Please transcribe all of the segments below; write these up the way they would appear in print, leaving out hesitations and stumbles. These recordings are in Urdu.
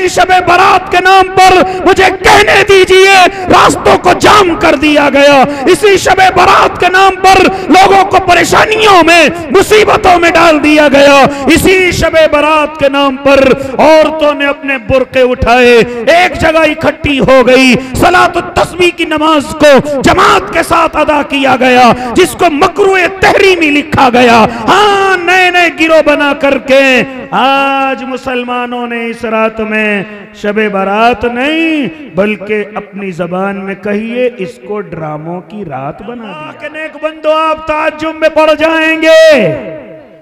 اسی شب برات کے نام پر مجھے کہنے دیجئے راستوں کو جام کر دیا گیا، اسی شب برات کے نام پر لوگوں کو پریشانیوں میں مصیبتوں میں ڈال دیا گیا، اسی شب برات کے نام پر عورتوں نے اپنے برقع اٹھائے، ایک جگہ اکٹھی ہو گئی، صلاۃ التسبیح کی نماز کو جماعت کے ساتھ ادا کیا گیا، جس کو مکروہ تحریمی لکھا گیا۔ ہاں نئے نئے گروہ بنا کر کے آج مسلمانوں نے اس رات میں شب برات نہیں بلکہ اپنی زبان میں کہیے اس کو ڈراموں کی رات بنا دیا۔ کہ نیک بندو آپ تعجب میں پڑ جائیں گے،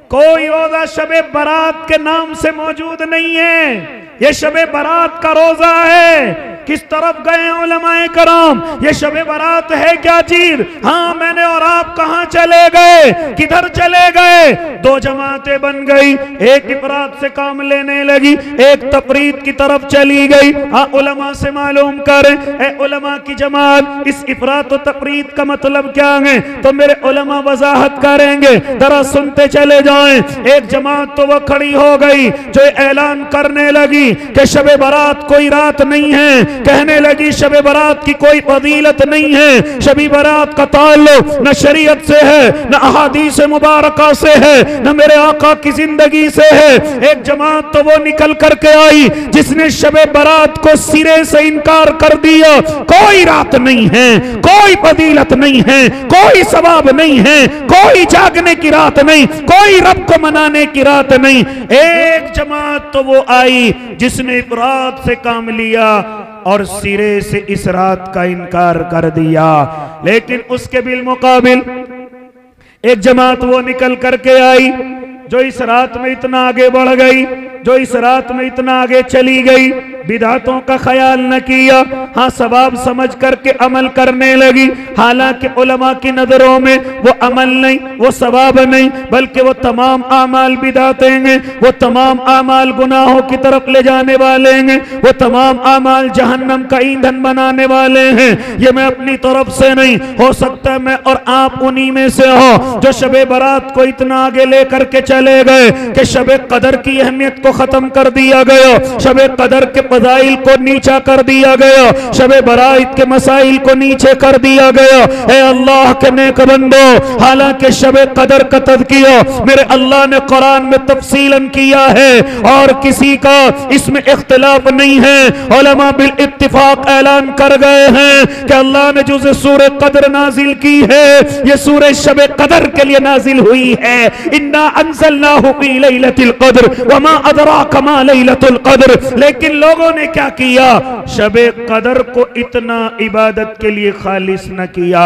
کوئی روزہ شب برات کے نام سے موجود نہیں ہے، یہ شب برات کا روزہ ہے۔ کس طرف گئے علماء کرام؟ یہ شب برات ہے کیا چیز؟ ہاں میں نے اور آپ کہاں چلے گئے؟ کدھر چلے گئے؟ دو جماعتیں بن گئی، ایک افراد سے کام لینے لگی، ایک تفرید کی طرف چلی گئی۔ ہاں علماء سے معلوم کریں، اے علماء کی جماعت اس افراد و تفرید کا مطلب کیا ہے؟ تو میرے علماء وضاحت کریں گے، ذرا سنتے چلے جائیں۔ ایک جماعت تو وہ کھڑی ہو گئی جو اعلان کرنے لگی کہ شب برات کوئی رات نہیں ہے، کہنے لگی شب برات کی کوئی فضیلت نہیں ہے، شب برات کا تعلق نہ شریعت سے ہے، نہ احادیث مبارکہ سے ہے، نہ میرے آقا کی زندگی سے ہے۔ ایک جماعت تو وہ نکل کر کے آئی جس نے شب برات کو سرے سے انکار کر دیا، کوئی رات نہیں ہے، کوئی فضیلت نہیں ہے، کوئی ثواب نہیں ہے، کوئی جاگنے کی رات نہیں، کوئی رب کو منانے کی رات نہیں۔ ایک جماعت تو وہ آئی جس نے افراد سے کام لیا اور سرے سے اس رات کا انکار کر دیا، لیکن اس کے بالمقابل ایک جماعت وہ نکل کر کے آئی جو اس رات میں اتنا آگے بڑھ گئی، جو اس رات میں اتنا آگے چلی گئی، بدعتوں کا خیال نہ کیا، ہاں ثواب سمجھ کر کے عمل کرنے لگی، حالانکہ علماء کی نظروں میں وہ عمل نہیں، وہ ثواب نہیں، بلکہ وہ تمام اعمال بدعتیں ہیں، وہ تمام اعمال گناہوں کی طرف لے جانے والے ہیں، وہ تمام اعمال جہنم کا ایندھن بنانے والے ہیں۔ یہ میں اپنی طرف سے نہیں، ہو سکتا ہے میں اور آپ انہی میں سے ہو جو شب برات کو اتنا آگے لے کر کے چلے گئے کہ شب قدر کی اہمیت کو ختم کر دیا گیا، شب قدر کے فضائل کو نیچا کر دیا گیا، شب برات کے مسائل کو نیچے کر دیا گیا۔ اے اللہ کے نیک بندو، حالانکہ شب قدر کا تذکیہ میرے اللہ نے قرآن میں تفصیلاً کیا ہے اور کسی کا اس میں اختلاف نہیں ہے، علماء بالاتفاق اعلان کر گئے ہیں کہ اللہ نے جو سورہ قدر نازل کی ہے یہ سورہ شب قدر کے لیے نازل ہوئی ہے۔ انا انزلناہ فی لیلۃ القدر وما ادراک ما لیلۃ القدر۔ لیکن لوگوں نے کیا کیا؟ شب قدر کو اتنا عبادت کے لیے خالص نہ کیا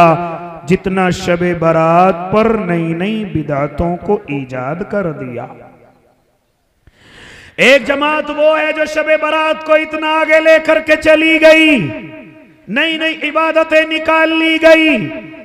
جتنا شب برات پر نئی نئی بدعتوں کو ایجاد کر دیا۔ ایک جماعت وہ ہے جو شب برات کو اتنا آگے لے کر کے چلی گئی، نئی نئی عبادتیں نکال لی گئی،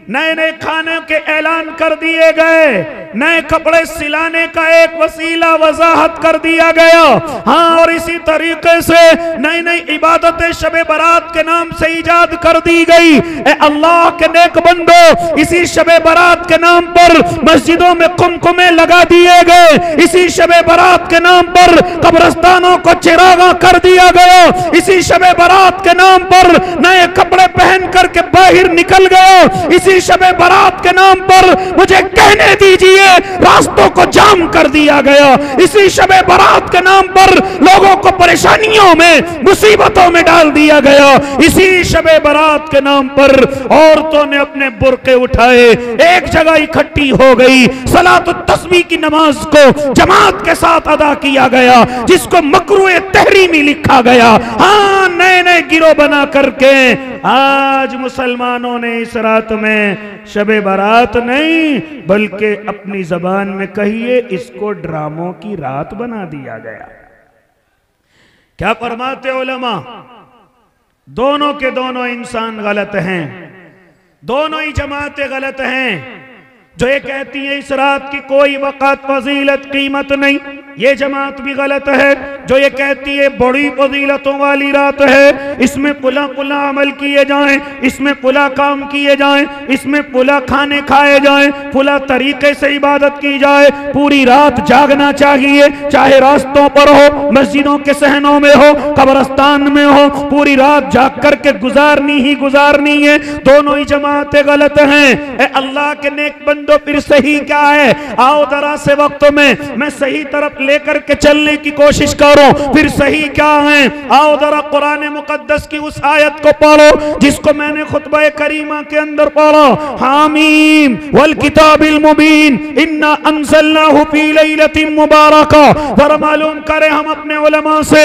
نئے نئے کھانے کے اعلان کر دیے گئے، نئے کپڑے سلانے کا ایک وسیلہ وضاحت کر دیا گیا، ہاں اور اسی طریقے سے نئی نئی عبادتیں شب برات کے نام سے ایجاد کر دی گئی۔ اے اللہ کے نیک بندو، اسی شب برات کے نام پر مسجدوں میں قمقمے لگا دیے گئے، اسی شب برات کے نام پر قبرستانوں کو چراغاں کر دیا گیا، اسی شب برات کے نام پر نئے کپڑے پہن کر کے باہر نکل گیا، اسی شب برات کے نام پر مجھے کہنے دیجئے راستوں کو جام کر دیا گیا، اسی شب برات کے نام پر لوگوں کو پریشانیوں میں مصیبتوں میں ڈال دیا گیا، اسی شب برات کے نام پر عورتوں نے اپنے برقع اٹھائے، ایک جگہ اکٹھی ہو گئی، صلاۃ التسبیح کی نماز کو جماعت کے ساتھ ادا کیا گیا، جس کو مکروہ تحریمی لکھا گیا۔ ہاں نئے نئے گروہ بنا کر کے آج مسلمانوں نے اس رات میں شب برات نہیں بلکہ اپنی زبان میں کہیے اس کو ڈراموں کی رات بنا دیا گیا۔ کیا فرماتے علماء؟ دونوں کے دونوں انسان غلط ہیں، دونوں ہی جماعتیں غلط ہیں۔ جو یہ کہتی ہیں اس رات کی کوئی وقت فضیلت قیمت نہیں، یہ جماعت بھی غلط ہے۔ جو یہ کہتی ہے بڑی فضیلتوں والی رات ہے، اس میں پلا پلا عمل کیے جائیں، اس میں پلا کام کیے جائیں، اس میں پلا کھانے کھائے جائیں، پلا طریقے سے عبادت کی جائے، پوری رات جاگنا چاہیے، چاہے راستوں پر ہو، مسجدوں کے صحنوں میں ہو، قبرستان میں ہو، پوری رات جاگ کر کے گزارنی ہی گزارنی ہے۔ دونوں ہی جماعتیں غلط ہیں۔ اے اللہ کے نیک بندو، پھر صحیح کیا ہے؟ آؤ ذرا سے وقت میں صحیح طرف لے کر کے چلنے کی کوشش کرو۔ پھر صحیح کیا ہے؟ آؤ ذرا قرآن مقدس کی اس آیت کو پڑھو جس کو میں نے خطبہ کریمہ کے اندر پڑھا، حامیم والکتاب المبین انا انزلناہ فی لیلۃ مبارکہ۔ ذرا معلوم کریں ہم اپنے علماء سے،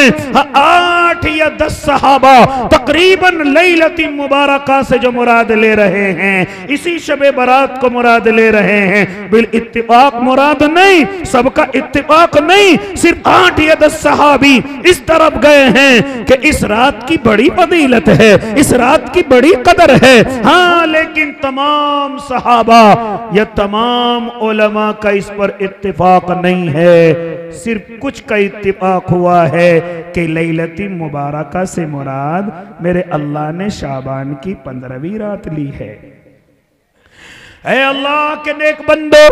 8 یا 10 صحابہ تقریباً لیلۃ مبارکہ سے جو مراد لے رہے ہیں، اسی شب برات کو مراد لے رہے ہیں، بالاتفاق مراد نہیں، سب کا اتفاق نہیں، صرف 8 یا 10 صحابی اس طرف گئے ہیں کہ اس رات کی بڑی فضیلت ہے، اس رات کی بڑی قدر ہے۔ ہاں لیکن تمام صحابہ یا تمام علماء کا اس پر اتفاق نہیں ہے، صرف کچھ کا اتفاق ہوا ہے کہ لیلۃ مبارکہ سے مراد میرے اللہ نے شعبان کی 15ویں رات لی ہے۔ اے اللہ کے نیک بندو،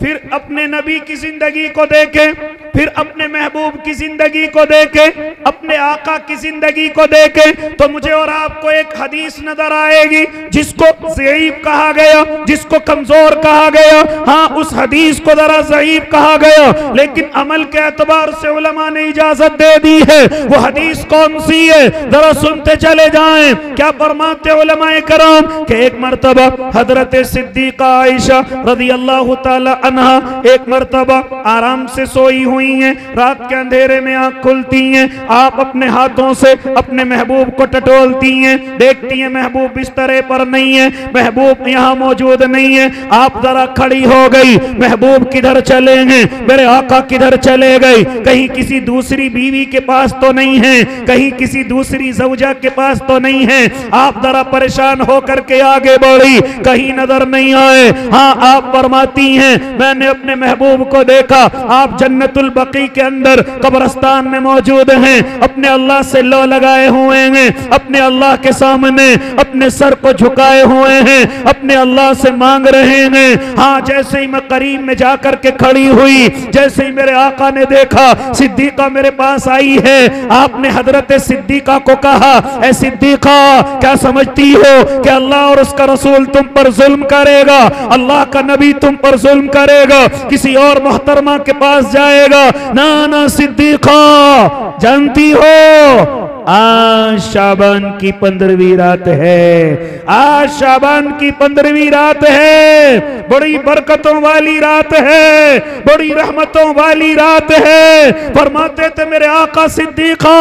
پھر اپنے نبی کی زندگی کو دیکھیں، پھر اپنے محبوب کی زندگی کو دیکھیں، اپنے آقا کی زندگی کو دیکھیں، تو مجھے اور آپ کو ایک حدیث نظر آئے گی جس کو ضعیف کہا گیا، جس کو کمزور کہا گیا۔ ہاں اس حدیث کو ذرا ضعیف کہا گیا، لیکن عمل کے اعتبار سے علماء نے اجازت دے دی ہے۔ وہ حدیث کون سی ہے؟ ذرا سنتے چلے جائیں۔ کیا فرماتے علماء کرام کہ ایک مرتبہ حضرت صدیقہ عائشہ رضی اللہ تعالی عنہا ایک مرتبہ آرام سے سوئی ہوئی ہیں، رات کے اندھیرے میں آنکھ کھلتی ہیں، آپ اپنے ہاتھوں سے اپنے محبوب کو ٹٹولتی ہیں، دیکھتی ہیں محبوب بسترے پر نہیں ہے، محبوب یہاں موجود نہیں ہے۔ آپ ذرا کھڑی ہو گئی، محبوب کدھر چلے ہیں؟ میرے آقا کدھر چلے گئے؟ کہیں کسی دوسری بیوی کے پاس تو نہیں ہے، کہیں کسی دوسری زوجہ کے پاس تو نہیں ہے؟ آپ ذرا پریشان ہو کر کے آگے بڑھی، کہیں نظر نہیں آئے۔ ہاں آپ فرماتی ہیں میں نے اپنے محبوب کو دیکھا، آپ جنت البقیع کے اندر قبرستان میں موجود ہیں، اپنے اللہ سے لو لگائے ہوئے ہیں، اپنے اللہ کے سامنے اپنے سر کو جھکائے ہوئے ہیں، اپنے اللہ سے مانگ رہے ہیں۔ ہاں جیسے ہی میں قریب میں جا کر کے کھڑی ہوئی، جیسے ہی میرے آقا نے دیکھا صدیقہ میرے پاس آئی ہے، آپ نے حضرت صدیقہ کو کہا اے صدیقہ کیا سمجھتی ہو کہ اللہ اور اس کا رسول تم پر ظلم کرے گا؟ اللہ کا نبی تم پر ظلم کرے گا؟ کسی اور محترمہ کے پاس جائے گا؟ نا صدیقہ جانتی ہو آج شعبان کی 15ویں رات ہے، آج شعبان کی 15ویں رات ہے، بڑی برکتوں والی رات ہے، بڑی رحمتوں والی رات ہے۔ فرماتے تھے میرے آقا صدیقہ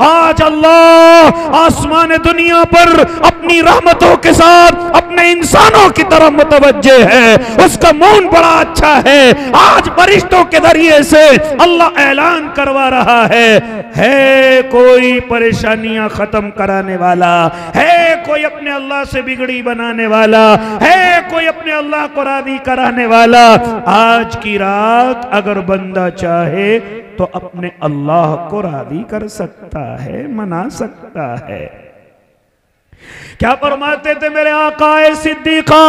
آج اللہ آسمان دنیا پر اپنی رحمتوں کے ساتھ اپنے انسانوں کی طرف متوجہ ہے، اس کا مون بڑا اچھا ہے، آج فرشتوں کے ذریعے سے اللہ اعلان کروا رہا ہے کوئی پریشانیاں ختم کرانے والا ہے، کوئی اپنے اللہ سے بگڑی بنانے والا ہے، کوئی اپنے اللہ کو راضی کرانے والا۔ آج کی رات اگر بندہ چاہے تو اپنے اللہ کو راضی کر سکتا ہے، منا سکتا ہے۔ کیا فرماتے تھے میرے آقا صدیقہ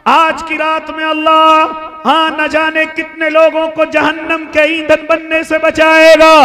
آج کی رات میں اللہ ہاں نہ جانے کتنے لوگوں کو جہنم کے ایندھن بننے سے بچائے گا،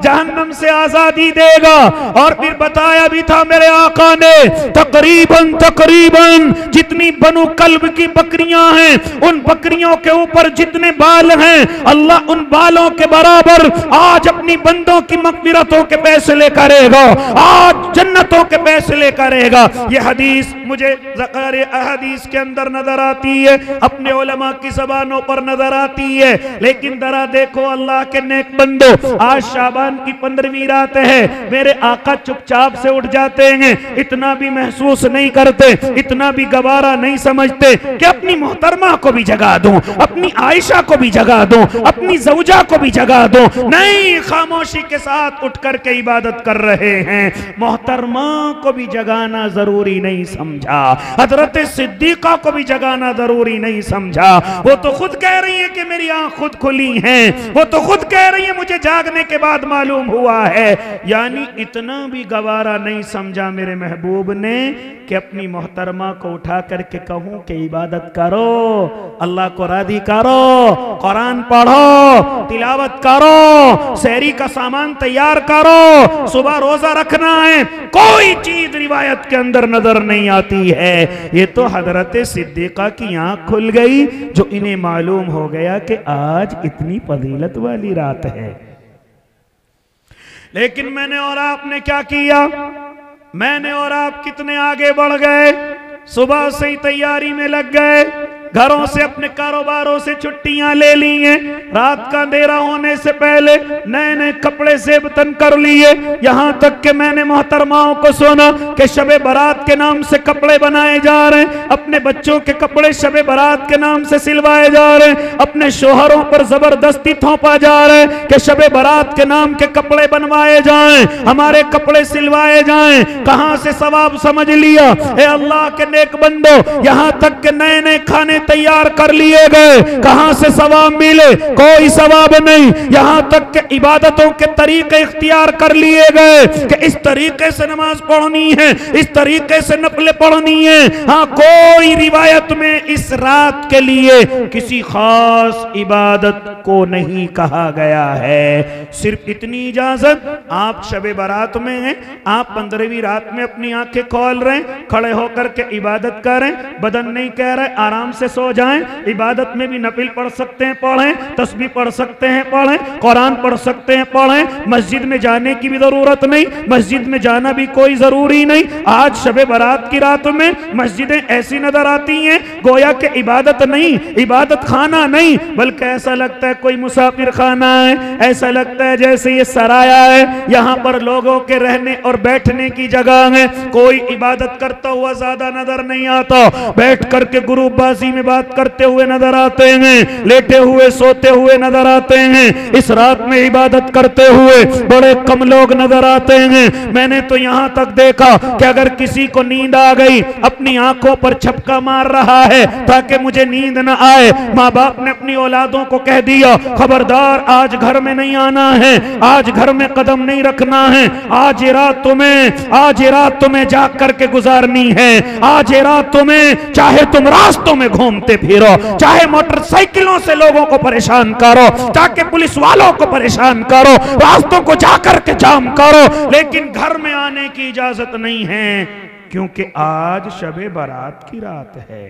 جہنم سے آزادی دے گا۔ اور پھر بتایا بھی تھا میرے آقا نے تقریباً جتنی بنو کلب کی بکریاں ہیں، ان بکریوں کے اوپر جتنے بال ہیں، اللہ ان بالوں کے برابر آج اپنی بندوں کی مغفرتوں کے فیصلے کرے گا، آج جنتوں کے فیصلے کرے گا۔ یہ حدیث مجھے ذکر احادیث کے اندر نظر آتی ہے، اپنے علماء کی زبانوں پر نظر آتی ہے، لیکن ذرا دیکھو اللہ کے نیک بندو، آج شعبان کی 15ویں رات ہے، میرے آقا چپ چاپ سے اٹھ جاتے ہیں، اتنا بھی محسوس نہیں کرتے، اتنا بھی گوارا نہیں سمجھتے کہ اپنی محترمہ کو بھی جگا دوں، اپنی عائشہ کو بھی جگا دوں، اپنی زوجہ کو بھی جگا دوں۔ نہیں، خاموشی کے ساتھ اٹھ کر کے عبادت کر رہے ہیں۔ محترمہ کو بھی جگانا ضروری نہیں سمجھا، حضرت صدیقہ کو بھی جگانا ضروری نہیں سمجھا، وہ تو خود کہہ رہی ہیں کہ میری آنکھ خود کھلی ہیں، وہ تو خود کہہ رہی ہیں مجھے جاگنے کے بعد معلوم ہوا ہے۔ یعنی اتنا بھی گوارا نہیں سمجھا میرے محبوب نے کہ اپنی محترمہ کو اٹھا کر کے کہوں کہ عبادت کرو، اللہ کو راضی کرو، قرآن پڑھو، تلاوت کرو، سحری کا سامان تیار کرو، صبح روزہ رکھنا ہے، کوئی چیز روایت کے اندر نظر نہیں آتی ہے۔ یہ تو حضرت صدیقہ کی آنکھ کھل گئی جو انہیں معلوم ہو گیا کہ آج اتنی فضیلت والی رات ہے۔ لیکن میں نے اور آپ نے کیا کیا؟ میں نے اور آپ کتنے آگے بڑھ گئے، صبح سے ہی تیاری میں لگ گئے، گھروں سے اپنے کاروباروں سے چھٹیاں لے لی ہیں، رات کا اندھیرا ہونے سے پہلے نئے نئے کپڑے زیب تن کر لیے، یہاں تک کہ میں نے محترماؤں کو سنا کہ شب برات کے نام سے کپڑے بنائے جا رہے ہیں، اپنے بچوں کے کپڑے شب برات کے نام سے سلوائے جا رہے ہیں، اپنے شوہروں پر زبردستی تھوپا جا رہا ہے کہ شب برات کے نام کے کپڑے بنوائے جائیں، ہمارے کپڑے سلوائے جائیں۔ کہاں سے ثواب سمجھ لیا؟ اے اللہ کے نیک بندو، یہاں تک کہ نئے نئے کھانے تیار کر لیے گئے، کہاں سے ثواب ملے؟ کوئی ثواب نہیں۔ یہاں تک کہ عبادتوں کے طریقے اختیار کر لیے گئے کہ اس طریقے سے نماز پڑھنی ہے، اس طریقے سے نفل پڑھنی ہے۔ ہاں، کوئی روایت میں اس رات کے لیے کسی خاص عبادت کو نہیں کہا گیا ہے، صرف اتنی اجازت، آپ شب برات میں ہیں، آپ 15ویں رات میں اپنی آنکھیں کھول رہے ہیں، کھڑے ہو کر کے عبادت کریں، بدن نہیں کہہ رہے آرام سے سو جائیں، عبادت میں بھی نفل پڑھ سکتے ہیں پڑھیں، تسبیح پڑھ سکتے ہیں پڑھیں، قرآن پڑھ سکتے ہیں پڑھیں، مسجد میں جانے کی بھی ضرورت نہیں، مسجد میں جانا بھی کوئی ضروری نہیں۔ آج شب برات کی رات میں مسجدیں ایسی نظر آتی ہیں گویا کہ عبادت نہیں، عبادت خانہ نہیں، بلکہ ایسا لگتا ہے کوئی مسافر خانہ ہے، ایسا لگتا ہے جیسے یہ سرایا ہے، یہاں پر لوگوں کے رہنے اور بیٹھنے کی جگہ ہے۔ کوئی عبادت کرتا ہوا زیادہ نظر نہیں آتا، بیٹھ کر کے گروپ بازی میں بات کرتے ہوئے نظر آتے ہیں، لیٹے ہوئے سوتے ہوئے نظر آتے ہیں، اس رات میں عبادت کرتے ہوئے بڑے کم لوگ نظر آتے ہیں۔ میں نے تو یہاں تک دیکھا کہ اگر کسی کو نیند آ گئی اپنی آنکھوں پر چھپکا مار رہا ہے تاکہ مجھے نیند نہ آئے۔ ماں باپ نے اپنی اولادوں کو کہہ دیا خبردار آج گھر میں نہیں آنا ہے، آج گھر میں قدم نہیں رکھنا ہے، آج یہ رات تمہیں جاگ کر کے گزارنی ہے، آج یہ رات تمہیں چاہے تم راستوں میں گھومتے پھرو، چاہے موٹر سائیکلوں سے لوگوں کو پریشان کرو، چاہے پولیس والوں کو پریشان کرو، راستوں کو جا کر کے جام کرو، لیکن گھر میں آنے کی اجازت نہیں ہے، کیونکہ آج شب برات کی رات ہے۔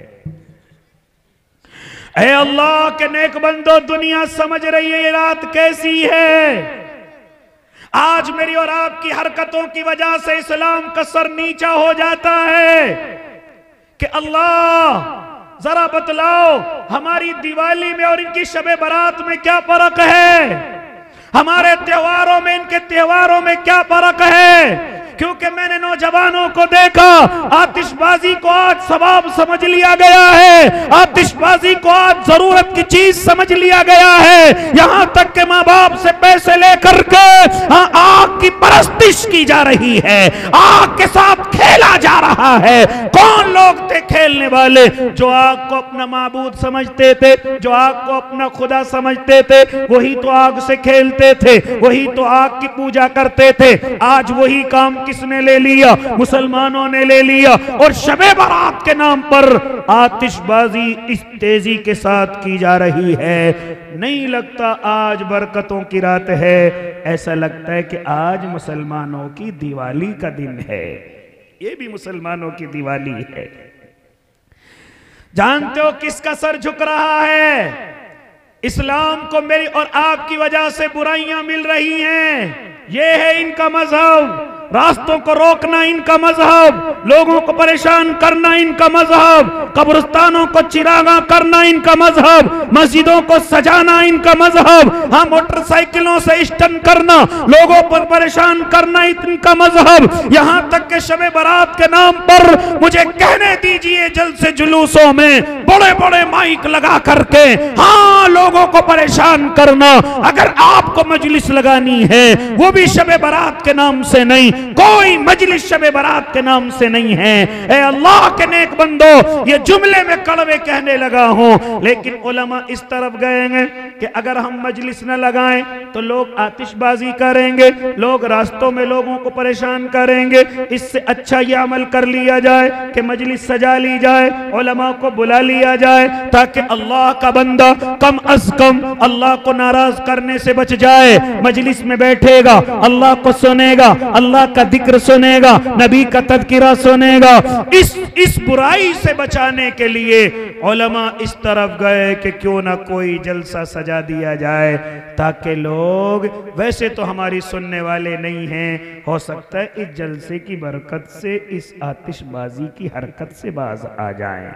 اے اللہ کے نیک بندو، دنیا سمجھ رہی ہے یہ رات کیسی ہے۔ آج میری اور آپ کی حرکتوں کی وجہ سے اسلام کا سر نیچا ہو جاتا ہے کہ اللہ ذرا بتلاؤ ہماری دیوالی میں اور ان کی شب برات میں کیا فرق ہے، ہمارے تہواروں میں ان کے تہواروں میں کیا فرق ہے؟ کیونکہ میں نے نوجوانوں کو دیکھا آتش بازی کو آج ثواب سمجھ لیا گیا ہے، آتش بازی کو آج ضرورت کی چیز سمجھ لیا گیا ہے، یہاں تک کہ ماں باپ سے پیسے لے کر کے آگ کی پرستش کی جا رہی ہے، آگ کے ساتھ کھیلا جا رہا ہے۔ کون لوگ تھے کھیلنے والے؟ جو آگ کو اپنا معبود سمجھتے تھے، جو آگ کو اپنا خدا سمجھتے تھے، وہی تو آگ سے کھیلتے تھے، وہی تو آگ کی پوجا کرتے تھے۔ آج وہی کام کس نے لے لیا؟ مسلمانوں نے لے لیا، اور شب برات کے نام پر آتش بازی اس تیزی کے ساتھ کی جا رہی ہے۔ نہیں لگتا آج برکتوں کی رات ہے، ایسا لگتا ہے کہ آج مسلمانوں کی دیوالی کا دن ہے۔ یہ بھی مسلمانوں کی دیوالی ہے۔ جانتے ہو کس کا سر جھک رہا ہے؟ اسلام کو میری اور آپ کی وجہ سے برائیاں مل رہی ہیں، یہ ہے ان کا مذہب۔ راستوں کو روکنا ان کا مذہب، لوگوں کو پریشان کرنا ان کا مذہب، قبرستانوں کو چراغاں کرنا ان کا مذہب، مسجدوں کو سجانا ان کا مذہب، ہاں موٹر سائیکلوں سے اسٹن کرنا، لوگوں پر پریشان کرنا ان کا مذہب۔ یہاں تک کہ شب برات کے نام پر مجھے کہنے دیجئے جلد سے جلوسوں میں بڑے بڑے مائک لگا کر کے ہاں لوگوں کو پریشان کرنا، اگر آپ کو مجلس لگانی ہے وہ بھی شب برات کے نام سے نہیں، کوئی مجلس شب برات کے نام سے نہیں ہے۔ اے اللہ کے نیک بندو، یہ جملے میں کڑوے کہنے لگا ہوں، لیکن علماء علماء اس طرف گئے ہیں کہ اگر ہم مجلس نہ لگائیں تو لوگ آتش بازی کریں گے، لوگ راستوں میں لوگوں کو پریشان کریں گے، اس سے اچھا یہ عمل کر لیا جائے کہ مجلس سجا لی جائے، علماء کو بلا لیا جائے، تاکہ اللہ کا بندہ کم از کم اللہ کو ناراض کرنے سے بچ جائے، مجلس میں بیٹھے گا، اللہ کو سنے گا، اللہ کا ذکر سنے گا، نبی کا تذکرہ سنے گا۔ اس برائی سے بچانے کے لیے علماء اس طرف گئے کہ کیوں نہ کوئی جلسہ سجا دیا جائے، تاکہ لوگ ویسے تو ہماری سننے والے نہیں ہیں، ہو سکتا ہے اس جلسے کی برکت سے اس آتش بازی کی حرکت سے باز آ جائیں۔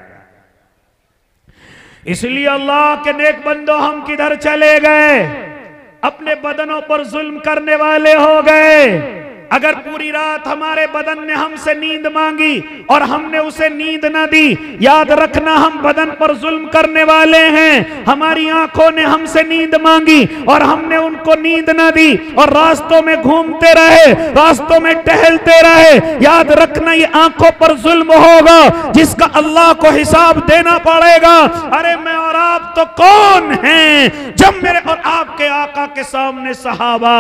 اس لیے اللہ کے نیک بندوں ہم کدھر چلے گئے؟ اپنے بدنوں پر ظلم کرنے والے ہو گئے۔ اگر پوری رات ہمارے بدن نے ہم سے نیند مانگی اور ہم نے اسے نیند نہ دی، یاد رکھنا ہم بدن پر ظلم کرنے والے ہیں۔ ہماری آنکھوں نے ہم سے نیند مانگی اور ہم نے ان کو نیند نہ دی اور راستوں میں گھومتے رہے، راستوں میں ٹہلتے رہے، یاد رکھنا یہ آنکھوں پر ظلم ہوگا جس کا اللہ کو حساب دینا پڑے گا۔ ارے میں اور آپ تو کون ہیں؟ جب میرے اور آپ کے آقا کے سامنے صحابہ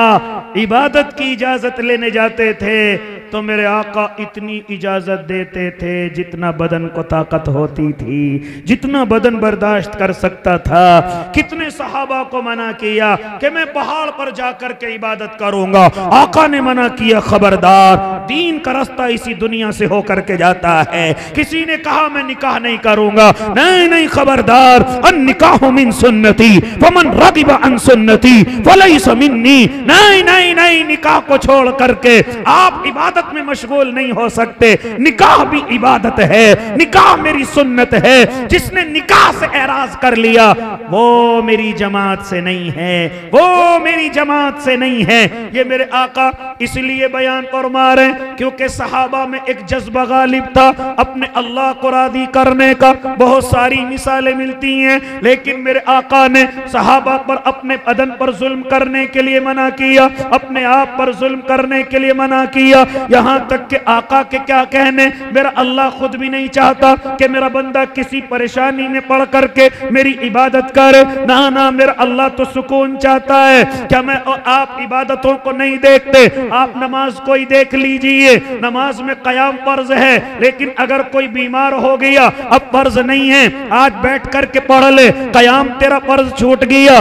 عبادت کی اجازت لینے جاتے تھے تو میرے آقا اتنی اجازت دیتے تھے جتنا بدن کو طاقت ہوتی تھی، جتنا بدن برداشت کر سکتا تھا۔ کتنے صحابہ کو منع کیا کہ میں پہاڑ پر جا کر کے عبادت کروں گا، آقا نے منع کیا خبردار، دین کا راستہ اسی دنیا سے ہو کر کے جاتا ہے۔ کسی نے کہا میں نکاح نہیں کروں گا، نہیں خبردار، النکاح من سنتی فمن رغب عن سنتی فلیس منی، نہیں نکاح کو چھوڑ کر کے آپ عبادت میں مشغول نہیں ہو سکتے۔ نکاح بھی عبادت ہے، نکاح میری سنت ہے، جس نے نکاح سے اعراض کر لیا وہ میری جماعت سے نہیں ہے، وہ میری جماعت سے نہیں ہے۔ یہ میرے آقا اس لیے بیان فرما رہے ہیں کیونکہ صحابہ میں ایک جذبہ غالب تھا اپنے اللہ کو راضی کرنے کا۔ بہت ساری مثالیں ملتی ہیں لیکن میرے آقا نے صحابہ پر اپنے بدن پر ظلم کرنے کے لیے منع کیا، اپنے آپ پر ظلم کرنے کے لیے منع کیا، یہاں تک کہ آقا کے کیا کہنے، میرا اللہ خود بھی نہیں چاہتا کہ میرا بندہ کسی پریشانی میں پڑ کر کے میری عبادت کرے، نہ میرا اللہ تو سکون چاہتا ہے۔ کیا میں اور آپ عبادتوں کو نہیں دیکھتے؟ آپ نماز کو ہی دیکھ لیجئے، نماز میں قیام فرض ہے لیکن اگر کوئی بیمار ہو گیا اب فرض نہیں ہے، آج بیٹھ کر کے پڑھ لے، قیام تیرا فرض چھوٹ گیا،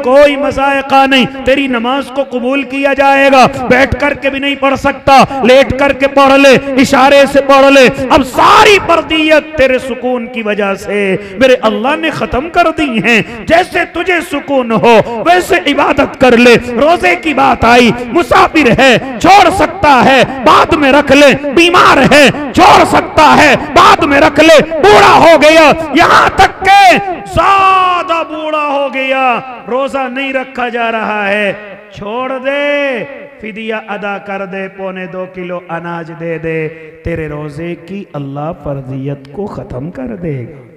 کوئی مذائقہ نہیں، تیری نماز کو قبول کیا جائے گا۔ بیٹھ کر کے بھی نہیں پڑھ سکتا، لیٹ کر کے پڑھ لے، اشارے سے پڑھ لے، اب ساری فردیت تیرے سکون کی وجہ سے میرے اللہ نے ختم کر دی ہیں۔ جیسے تجھے سکون ہو ویسے عبادت کر لے۔ روزے کی بات آئی، مسافر ہے چھوڑ سکتا ہے بعد میں رکھ لے، بیمار ہے چھوڑ سکتا ہے بعد میں رکھ لے، بوڑھا ہو گیا، یہاں تک کہ زیادہ بوڑھا ہو گیا، روزہ نہیں رکھا جا رہا ہے، چھوڑ دے، فدیہ ادا کر دے، 2.25 کلو اناج دے دے، تیرے روزے کی اللہ فرضیت کو ختم کر دے گا۔